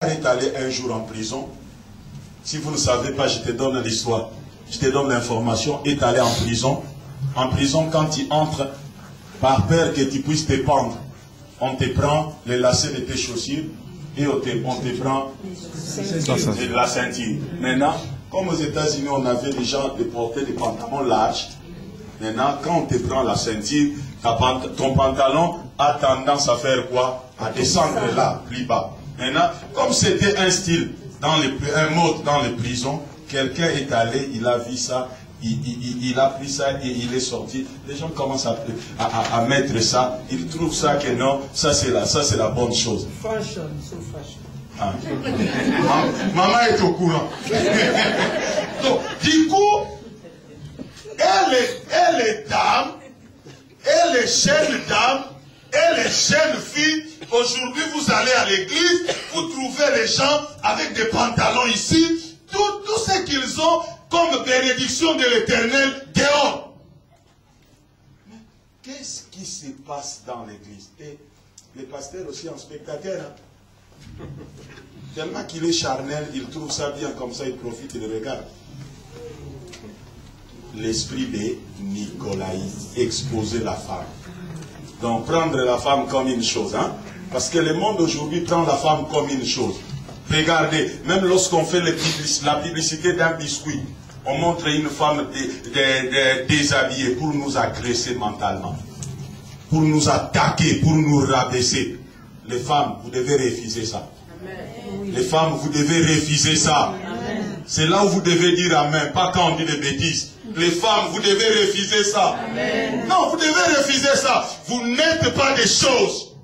est allé un jour en prison. Si vous ne savez pas, je te donne l'histoire. Je te donne l'information. Est allé en prison. En prison, quand tu entres, par peur que tu puisses te pendre, on te prend les lacets de tes chaussures et on te prend la ceinture. Maintenant, comme aux États-Unis, on avait des gens de porter des pantalons larges. Maintenant, quand on te prend la ceinture, ton pantalon a tendance à faire quoi? À descendre là, plus bas. Maintenant, comme c'était un style, un mode dans les prisons, quelqu'un est allé, il a vu ça, il a pris ça et il est sorti. Les gens commencent à mettre ça, ils trouvent ça que non, ça c'est la bonne chose. Fashion, so fashion. Ah. Maman est au courant. Donc, du coup, et les dames, et les jeunes dames, et les jeunes filles, aujourd'hui vous allez à l'église, vous trouvez les gens avec des pantalons ici, tout ce qu'ils ont comme bénédiction de l'Éternel dehors. Mais qu'est-ce qui se passe dans l'église? Et les pasteurs aussi en spectateur. Hein? Tellement qu'il est charnel, il trouve ça bien comme ça, il profite et le regarde. L'esprit de Nicolaïs, exposer la femme. Donc prendre la femme comme une chose. Hein? Parce que le monde aujourd'hui prend la femme comme une chose. Regardez, même lorsqu'on fait la publicité d'un biscuit, on montre une femme déshabillée pour nous agresser mentalement, pour nous attaquer, pour nous rabaisser. Les femmes, vous devez refuser ça. Amen. Les femmes, vous devez refuser ça. C'est là où vous devez dire amen, pas quand on dit des bêtises. Les femmes, vous devez refuser ça. Amen. Non, vous devez refuser ça. Vous n'êtes pas des choses.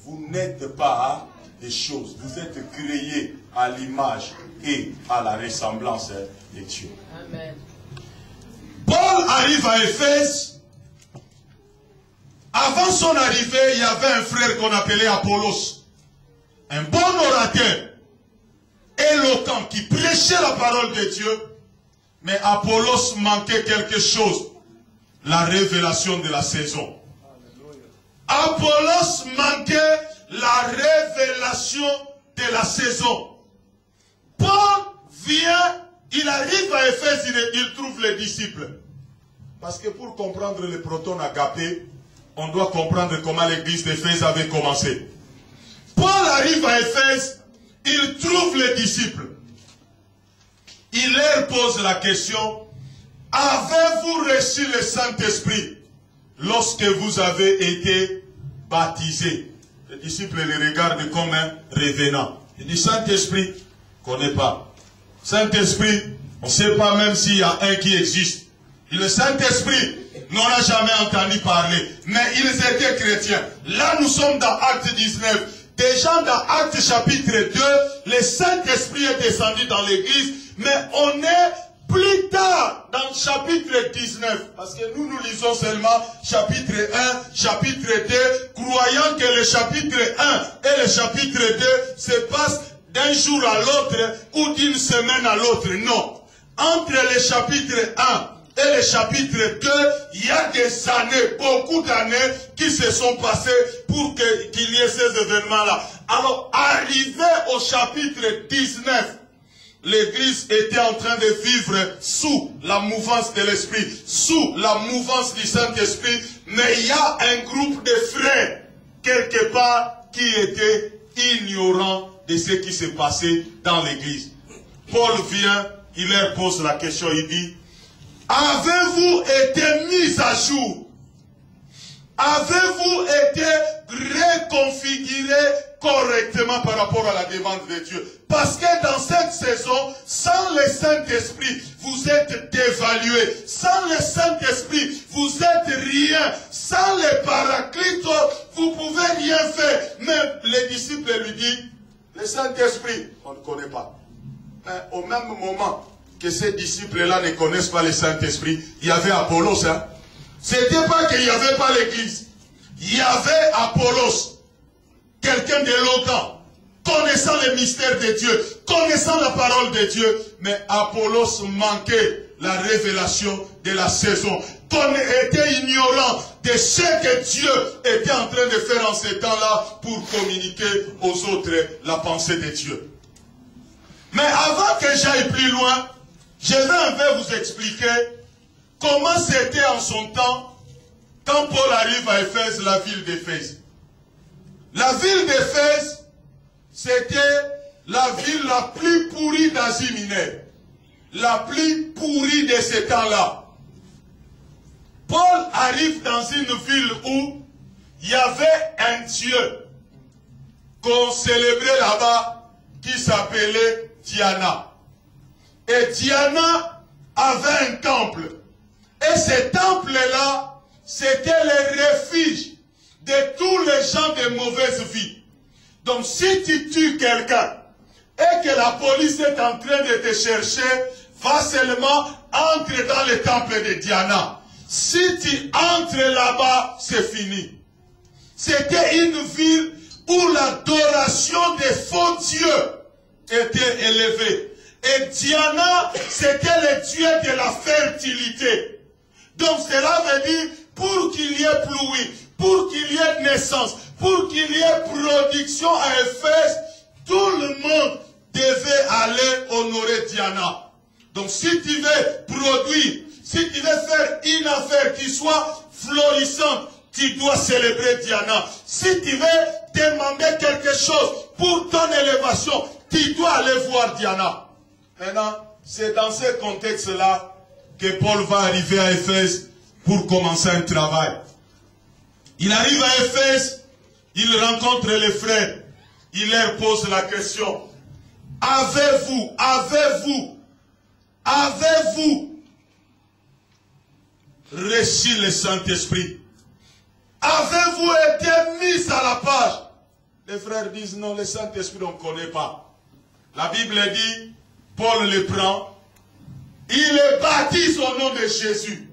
Vous n'êtes pas des choses. Vous êtes créés à l'image et à la ressemblance de Dieu. Amen. Paul arrive à Éphèse. Avant son arrivée, il y avait un frère qu'on appelait Apollos. Un bon orateur, éloquent, qui prêchait la parole de Dieu. Mais Apollos manquait quelque chose. La révélation de la saison. Apollos manquait la révélation de la saison. Paul vient, il arrive à Éphèse, il trouve les disciples. Parce que pour comprendre le proton agapé, on doit comprendre comment l'église d'Éphèse avait commencé. Paul arrive à Éphèse, il trouve les disciples. Il leur pose la question, avez-vous reçu le Saint-Esprit lorsque vous avez été baptisés? Les disciples les regardent comme un revenant. Il dit, Saint-Esprit, on ne connaît pas. Saint-Esprit, on ne sait pas même s'il y a un qui existe. Et le Saint-Esprit, n'en a jamais entendu parler. Mais ils étaient chrétiens. Là, nous sommes dans Acte 19. Déjà dans Acte chapitre 2, le Saint-Esprit est descendu dans l'église. Mais on est plus tard dans le chapitre 19. Parce que nous lisons seulement chapitre 1, chapitre 2, croyant que le chapitre 1 et le chapitre 2 se passent d'un jour à l'autre ou d'une semaine à l'autre. Non. Entre le chapitre 1 et le chapitre 2, il y a des années, beaucoup d'années qui se sont passées pour qu'il y ait ces événements-là. Alors, arrivé au chapitre 19, l'église était en train de vivre sous la mouvance de l'Esprit, sous la mouvance du Saint-Esprit, mais il y a un groupe de frères, quelque part, qui étaient ignorants de ce qui s'est passé dans l'église. Paul vient, il leur pose la question, il dit, avez-vous été mis à jour? Avez-vous été reconfiguré correctement par rapport à la demande de Dieu? Parce que dans cette saison, sans le Saint-Esprit, vous êtes dévalué. Sans le Saint-Esprit, vous êtes rien. Sans le Paraclite, vous pouvez rien faire. Mais les disciples lui disent, le Saint-Esprit, on ne connaît pas. Mais au même moment que ces disciples-là ne connaissent pas le Saint-Esprit, il y avait Apollos. Hein? C'était pas qu'il n'y avait pas l'église. Il y avait Apollos, quelqu'un d'éloquent, connaissant les mystères de Dieu, connaissant la parole de Dieu, mais Apollos manquait la révélation de la saison. Qu'on était ignorant de ce que Dieu était en train de faire en ces temps-là pour communiquer aux autres la pensée de Dieu. Mais avant que j'aille plus loin, je vais un peu vous expliquer comment c'était en son temps quand Paul arrive à Éphèse, la ville d'Éphèse. La ville d'Éphèse, c'était la ville la plus pourrie d'Asie mineure. La plus pourrie de ces temps-là. Paul arrive dans une ville où il y avait un dieu qu'on célébrait là-bas qui s'appelait Diana. Et Diana avait un temple. Et ce temple-là, c'était le refuge de tous les gens de mauvaise vie. Donc si tu tues quelqu'un et que la police est en train de te chercher, va seulement entre dans le temple de Diana. Si tu entres là-bas, c'est fini. C'était une ville où l'adoration des faux dieux était élevée. Et Diana, c'était le dieu de la fertilité. Donc cela veut dire, pour qu'il y ait pluie, pour qu'il y ait naissance, pour qu'il y ait production à Éphèse, tout le monde devait aller honorer Diana. Donc si tu veux produire, si tu veux faire une affaire qui soit florissante, tu dois célébrer Diana. Si tu veux demander quelque chose pour ton élévation, tu dois aller voir Diana. Maintenant, c'est dans ce contexte-là que Paul va arriver à Éphèse pour commencer un travail. Il arrive à Éphèse, il rencontre les frères, il leur pose la question. Avez-vous reçu le Saint-Esprit? Avez-vous été mis à la page? Les frères disent non, le Saint-Esprit on ne connaît pas. La Bible dit, Paul le prend, il les baptise au nom de Jésus.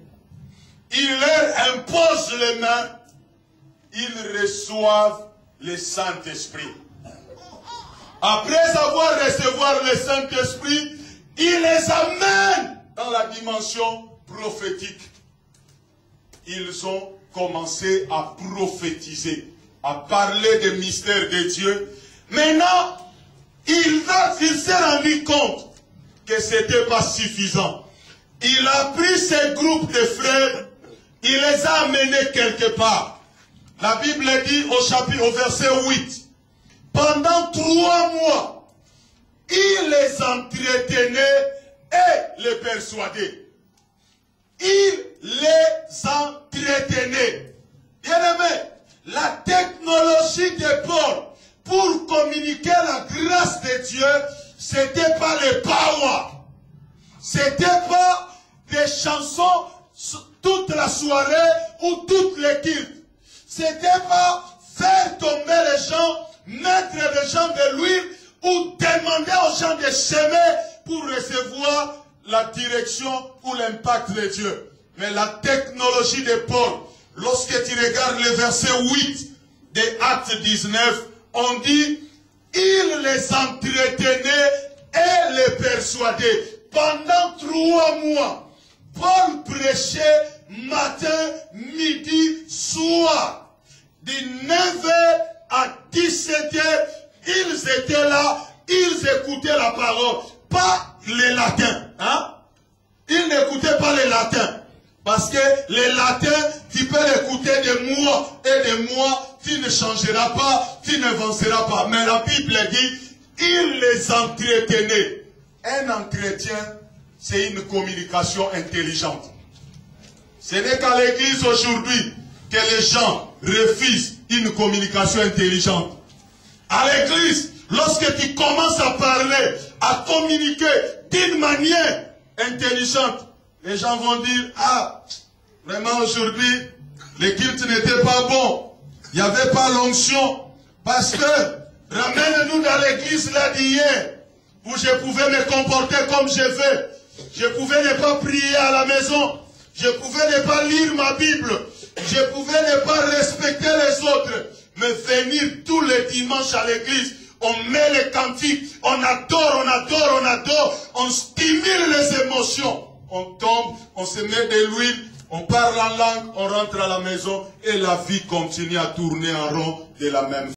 Il leur impose les mains, ils reçoivent le Saint-Esprit. Après avoir reçu le Saint-Esprit, il les amène dans la dimension prophétique. Ils ont commencé à prophétiser, à parler des mystères de Dieu. Maintenant, il s'est rendu compte que ce n'était pas suffisant. Il a pris ces groupes de frères, il les a amenés quelque part. La Bible dit au verset 8, pendant 3 mois, il les entretenait et les persuadait. Il les entretenait. Bien-aimé, la technologie de Paul pour communiquer la grâce de Dieu, c'était pas les power. C'était pas des chansons toute la soirée ou toute l'équipe. C'était pas faire tomber les gens, mettre les gens de l'huile ou demander aux gens de s'aimer pour recevoir la direction ou l'impact de Dieu. Mais la technologie de Paul, lorsque tu regardes le verset 8 de Actes 19, on dit, il les entretenait et les persuadait. Pendant 3 mois, Paul prêchait matin, midi, soir. De 9h à 17h, ils étaient là, ils écoutaient la parole. Pas les latins. Hein? Ils n'écoutaient pas les latins. Parce que les latins, tu peux l'écouter de mois et de mois, tu ne changeras pas, tu n'avanceras pas. Mais la Bible dit, il les entretenait. Un entretien, c'est une communication intelligente. Ce n'est qu'à l'église aujourd'hui que les gens refusent une communication intelligente. À l'église, lorsque tu commences à parler, à communiquer d'une manière intelligente, les gens vont dire, ah, vraiment aujourd'hui, le culte n'était pas bon. Il n'y avait pas l'onction. Parce que, ramène-nous dans l'église là d'hier, où je pouvais me comporter comme je veux. Je pouvais ne pas prier à la maison. Je pouvais ne pas lire ma Bible. Je pouvais ne pas respecter les autres. Mais venir tous les dimanches à l'église, on met les cantiques, on adore, on adore, on adore, on stimule les émotions. on tombe, on se met de l'huile, on parle en langue, on rentre à la maison et la vie continue à tourner en rond de la même